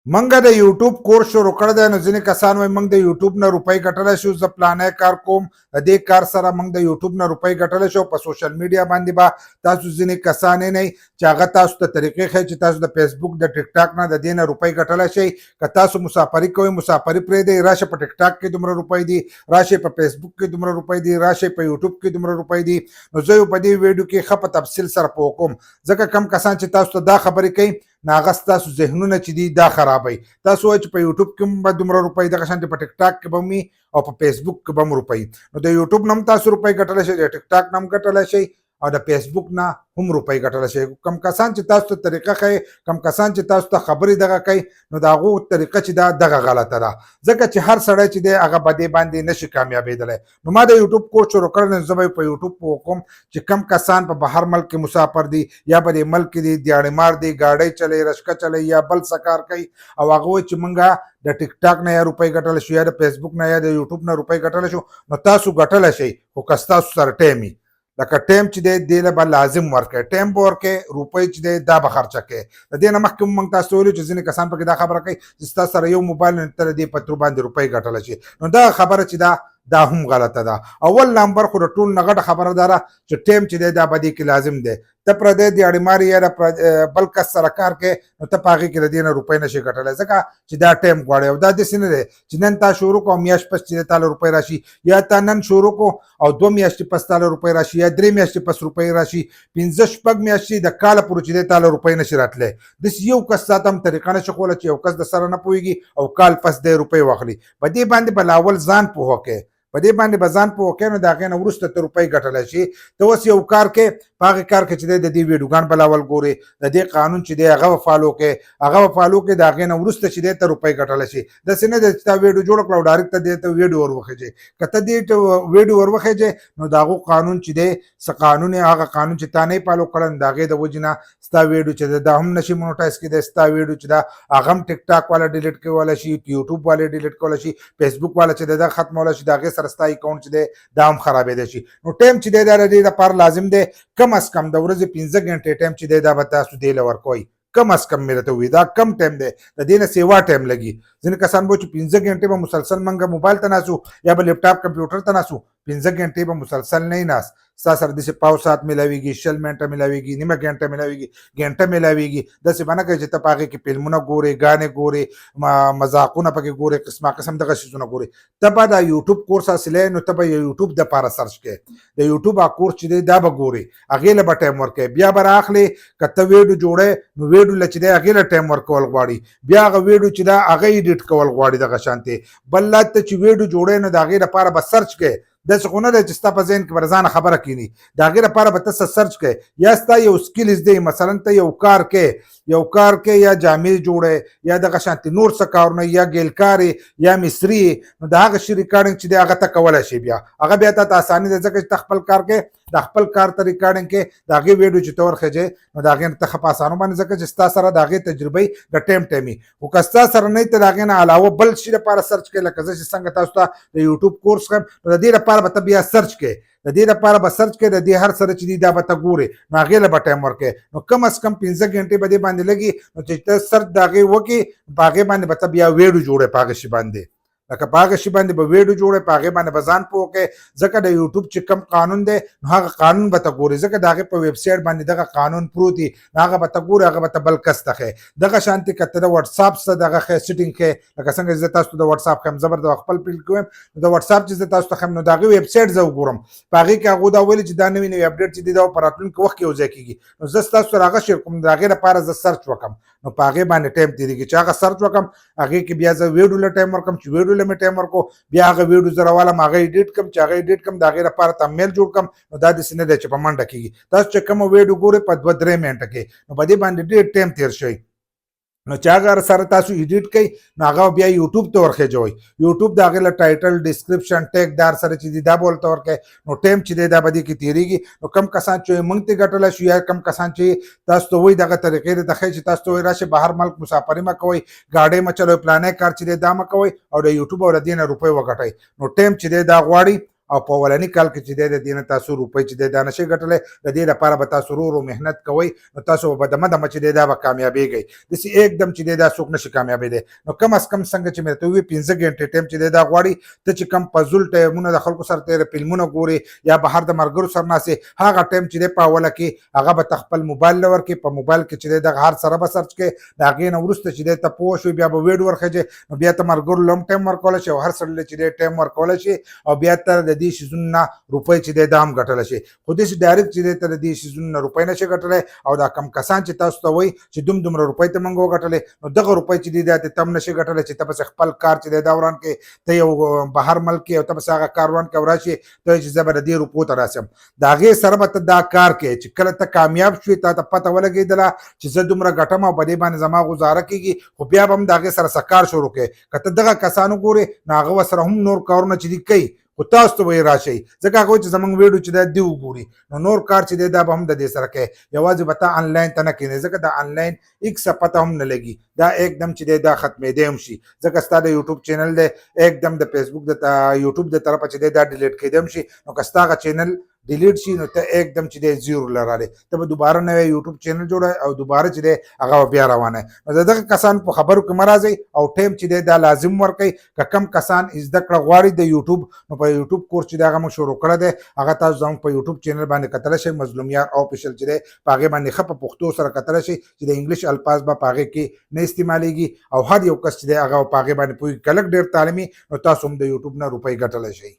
منګه د یوټیوب کورس شروع کړی دی. نو ځینې کسان وایي موږ د یوټیوب نه روپۍ ګټلی شو، زه پلانی کار کوم، د دې کار سره موږ د یوټیوب نه روپۍ ګټلی شو. په سوشل میډیا باندې به تاسو ځینې کسان نه چې هغه تاسو ته طریقې ښیي چې تاسو د فیسبوک د ټیک ټاک نه د دې نه روپۍ ګټلی شئ. که تاسو مسافري کوئ، مسافري پرېږدئ، راشئ په ټیک ټاک کې دومره روپۍ دي، راشئ په فیسبوک کې دومره روپۍ دي، راشئ په یوټیوب کې دومره روپۍ دي. نو زه په دې ویډیو کې ښه په تفصیل سره پوه کوم، ځکه کم کسان چې تاسو ته دا خبرې کوي نو هغه ستاسو ذهنونه چې دي دا خرابوي. تاسو وایئ چې په یوټیوب کې به دومره روپۍ، دغه شانتې په ټیک ټاک کې به وي او په فیسبوک کې به هم روپۍ. نو د یوټیوب نه هم تاسو روپۍ ګټلی شئ، د ټیک ټاک نه هم ګټلی شئ او د فیسبوک نه هم روپۍ ګټلی شئ. کم کسان چې تاسو ته طریقه ښیي، کم کسان چې تاسو ته خبرې دغه کوي، نو د هغو طریقه چې ده دغه غلطه ده، ځکه چې هر سړی چې دی هغه په دې باندې نشي کامیابېدلی. نو ما د یوټیوب کورس شروع کړی، نو زه به په یوټیوب پوه کوم چې کم کسان په بهر ملک کې مسافر دي، یا په دې ملک کې دي دیاړې مار دي، ګاډۍ چلوي، رشکه چلوي، یا بل څه کار کوي، او هغه وایي چې موږ د ټیک ټاک نه یا روپۍ ګټلی شو، یا د فیسبوک نه یا د یوټیوب نه روپۍ ګټلی شو. نو تاسو ګټلی شئ، خو که ستاسو سره ټایم وي. لکه ټایم چې دی دې له به لازم ورکړئ، ټایم به ورکړئ، روپۍ چې دی دا به خرچه کړئ. د دې نه مخکې موږ تاسو ته ویلو چې ځینې کسان پکې دا خبره کوي چې ستا سره یو موبایل نو ته د دې په ترو باندې روپۍ ګټلی شي. نو دغه خبره چې دا هم غلطه ده. اول نمبر خو د ټول نه غټه خبره دا ده چې ټایم چې دی دا په دې کې لازم دی. ته پردی دیاړې مارې یا د بل کس سره کار کوې، نو ته په هغې کې د دې نه روپۍ نشي ګټلی، ځکه چې دا ټایم غواړي. او دا داسې نه دی چې نن تا شروع کړو او میاشت پس چې تا له روپۍ راشي، یا تا نن شروع کړو او 2 میاشتې پس تا له روپۍ راشي، یا 3 میاشتې پس روپۍ راشي، 5-6 میاشتې د کاله پورې چې دی تا له روپۍ نشي راتلی. داسې یو کس تا ته هم طریقه نشي ښوولی چې یو کس د سره نه پوهېږي او کال پس دی روپۍ واخلي. په دې باندې به لاول ځان پوهه کړې، په دې باندې به ځان پوه کړې، نو د هغې نه وروسته ته روپۍ ګټلی شي. ته اوس یو کار کې، په هغې کار کې چې دی د دې ویډیوګان به لاول ګورې، د دې قانون چې دی هغه به فالو کړې، هغه به فالو کړې، د هغې نه وروسته چې دی ته روپۍ ګټلی شي. داسې نه دی چې تا ویډیو جوړه کړه او ډایرکټ ته دې ته ویډیو ور وخېجې. که ته دې ته ویډیو ور وخېجې، نو د هغو قانون چې دی څه قانون یې، هغه قانون چې تا نه یې فالو کړی، نو د هغې د وجې نه ستا ویډیو چې دی دا هم نشي مونوټایز کېدی. ستا ویډیو چې ده هغه هم ټیک ټاک والا ډیلیټ کولی شي، یوټیوب والا ډیلیټ کولی شي، فیسبوک والا چې دی دا ختمولی شي، د هغې سره ستا اکاونټ چې دی دا هم خرابېدی شي. نو ټایم چې دی دا د دې لپاره لازم دی، کم از کم د ورځې 15 غنټې ټایم چې دی دا به تاسو دې له ورکوئ. کم از کم مې درته ووایي دا کم ټایم دی، د دې نه سیوا ټایم لګي. ځینې کسان به چې 15 غنټې به مسلسل موږ موبایل ته ناسو یا به لیپټاپ کمپیوټر ته ناسو، 15 غنټې به مسلسل نه ناست، ستا سره داسې پاو ساعت میلاویږي، 20 منټه میلاویږي، نیمه غنټه میلاویږي، غنټه میلاویږي. داسې به نه کوي چې ته په هغې کې فلمونه ګورې، ګانې ګورې، مذاقونه پکې ګورې، قسمه قسم دغه شیزونه ګورې. ته به دا یوټیوب کورس حاصلی، نو ته به یوټیوب دپاره سرچ کوې، د یوټیوب کورس چې دی دا به ګورې، هغې له به ټایم ورکوې. بیا به رااخلې، که ته ویډیو جوړی نو ویډیو له چې دی هغې له ټایم ورکول غواړي، بیا هغه ویډیو چې ده هغه ایډیټ کول غواړي دغه شانتې. بل لا ته چې ویډیو جوړی نو د هغې لپاره به سرچ کوې. داسې خو نه دی چې ستا په ذهن کې به ځانه خبره کښېني، د هغې لپاره به ته څه سرچ کوې. یا ستا یو سکل زده، مثلا ته یو کار کې یا جامې جوړی، یا دغه شانتې نور څه کارونه، یا ګیلکار یا مصري، نو د هغه شي ریکارډنګ چې دی هغه ته کولی شي. بیا هغه بیا تا ته اساني ده، ځکه چې ته خپل کار کې د خپل کار ته ریکارډنګ کې د هغې ویډیو چې ته ورخېجې، نو د هغې نه ته ښه په اسانو باندې، ځکه چې ستا سره د هغې تجربې د ټایم وي. خو که ستا سره نه وي، ته د هغې نه علاوه بل شي لپاره سرچ کوې، لکه زه چې څنګه تاسو ته د یوټیوب کورس ښیم، نو د دې لپاره به ته بیا سرچ کوې، د دې لپاره به سرچ کوې، د دې هر سره چې دي دا به ته ګورې، نو هغې له به ټایم ورکوې. نو کم از کم 15 غنټې به دې باندې لګي. نو چې ته سرچ د هغې وکړې، په هغې باندې به ته بیا ویډیو جوړې، په هغه شي باندې لکه په هغه شي باندې به ویډیو جوړې، په هغې باندې به ځان پوه کړې. ځکه د یوټیوب چې کم قانون دی، نو هغه قانون به ته ګورې، ځکه د هغې په ویب سایټ باندې دغه قانون پروت وي، نو هغه به ته ګورې، هغه به ته بل کس ته ښیې. دغه شانتې که ته د وټساپ څه دغه ښیې سیټینګ ښیې، لکه څنګه چې زه تاسو ته د وټساپ ښیم، زه به د خپل فیلډ کې وایم، نو د وټساپ چې زه تاسو ته ښیم، نو د هغې ویب سایټ زه وګورم، په هغې کې هغو دا ویلي چې دا نوي نوي اپډیټ چې دي دا په راتلونکي وخت کې یو ځای کېږي. نو زه ستاسو سره هغه شیر کوم، د هغې لپاره زه سرچ وکړم، نو په هغې باندې ټایم تېرېږي. چې هغه سرچ وکړم، هغې کې بیا زه ویډیو له ټایم ورکړم، چې ویډیو له مې ټایم ورکړو، بیا هغه ویډیو زه راوالم، هغه ایډیټ کړم، چې هغه ایډیټ کړم د هغې لپاره تمنیل جوړ کړم. نو دا داسې نه دی چې په منډه کېږي. تاسو چې کومه ویډیو ګورئ په 2-3 منټه کې، نو په دې باندې ډېر ټایم تېر شوی. نو چې هغه سره تاسو ایډیټ کوئ، نو هغه بیا یوټیوب ته ورخېجوئ. یوټیوب د هغې له ټایټل، ډسکرپشن، ټیګ دار سره چې دي دا به ورته ورکوئ. نو ټایم چې دی دا به دې کې تېرېږي. نو کم کسان چې موږ ته ګټلی شو، یا کم کسان چې تاسو ته وایي دغه طریقې درته ښیي چې تاسو ته وایي راشئ بهر ملک مسافري مه کوئ، ګاډۍ مه چلوئ، پلانی کار چې دی دا مه کوئ، او د یوټیوب او د دې نه روپۍ وګټئ. نو ټایم چې دی دا غواړي، او په اولني کال کې چې د دې نه تاسو روپۍ چې دا نشئ ګټلی. د دې لپاره به تاسو ورو محنت کوئ نو تاسو به دمه دمه چې دا به کامیابېږئ. داسې एकदम چې دا څوک نشي کامیابېدی. نو کم از کم څنګه چې مې درته وویل 15 ګنټې ټایم چې دا غواړي. ته چې کم فضول ټایمونه د خلکو سره تېره فلمونه ګورې یا بهر د ملګرو سره ناستې هغه ټایم چې دی په اوله کې هغه به ته خپل موبایل له ورکړې. په موبایل کې چې دی دغه هر سره به سرچ کړې. د هغې نه وروسته چې دی ته پوه شوې بیا به ویډیو ورخېجې نو بیا ته ملګرو له هم ټایم ورکولی شي او هر سړي له چې دی ټایم ورکولی شي او بیا ته د دې شیزونو نه روپۍ چې دی دا هم ګټلی شي. خو داسې ډایرکټ چې دی ته د دې شیزونو نه روپۍ نشي ګټلی او دا کم کسان چې تاسو ته وایي چې دومره روپۍ ته موږ وګټلې نو دغه روپۍ چې دی دا ته هم نشي ګټلی چې ته پسې خپل کار چې دی دا وران کړې. ته یو بهر ملک کې او ته پسې هغه کار وران کړې او راشي ته چې زه به د دې روپو ته راسم. د هغې سره به ته دا کار کوې چې کله ته کامیاب شوې تا ته پته ولګېدله چې زه دومره ګټم او په دې باندې زما گزاره کېږي خو بیا به هم د هغې سره څه کار شروع کوې. که ته دغه کسان وګورې نو هغه ورسره هم نور کارونه چې دي کوي خو تاسو ته به یې راشئ ځکه هغه وایي چې زموږ ویډیو چې دی دې وګوري نو نور کار چې دی دا به هم د دې سره کوي. یوازې به ته آنلاین ته نه کښېنې ځکه د آنلاین هېڅ څه پته هم نه لګي. دا एकदम چې دی دا ختمېدی هم شي ځکه ستا د یوټیوب چینل دی एकदम د فیسبوک د یوټیوب د طرفه چې دی دا ډیلیټ کېدی هم شي. نو که ستا هغه چینل ډیلیټ شي نو ته एकदम چې دی زیرو لرالی ته به دوباره نوی یوټیوب چینل جوړوي او دوباره چې دی هغه بیا روانوي. نو د دغه کسانو په خبرو کې مه راځئ او ټایم چې دی دا لازم ورکوئ. که کم کسان زده کړه غواړي د یوټیوب نو په یوټیوب کورس چې دی هغه موږ شروع کړی دی هغه تاسو زموږ په یوټیوب چینل باندې کتلی شئ مظلوم یار آفیشل چې دی په هغې باندې ښه په پښتو سره کتلی شئ چې د انګلیش الفاظ به په هغې کې نه استعمالیږي او هر یو کس چې دی هغه په هغې باندې پوهېږي. که لږ ډېر تعلیمي نو تاسو هم د یوټیوب نه روپۍ ګټلی شئ.